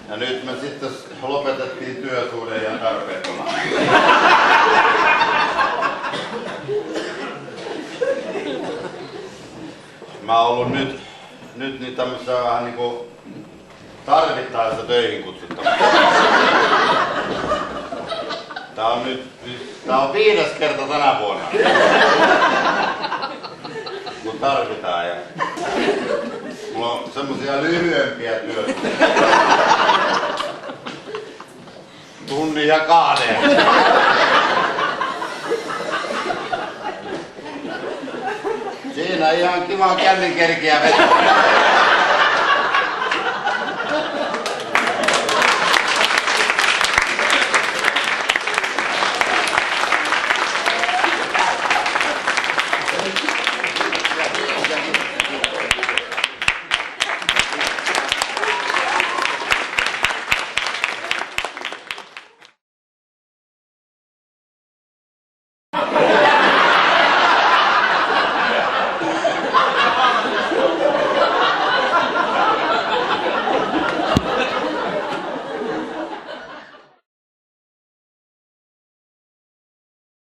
Ja nyt me sitten lopetettiin työsuhde ja tarpeettomasti. Mä oon ollut nyt niin tämmössä vähän niinku tarvittaessa töihin kutsuttavassa. Tää on 5. kerta tänä vuonna. Kun tarvitaan ja mulla on semmosia lyhyempiä työtä. Tunnin ja 2. Siinä ihan kiva kännikerkiä vetää.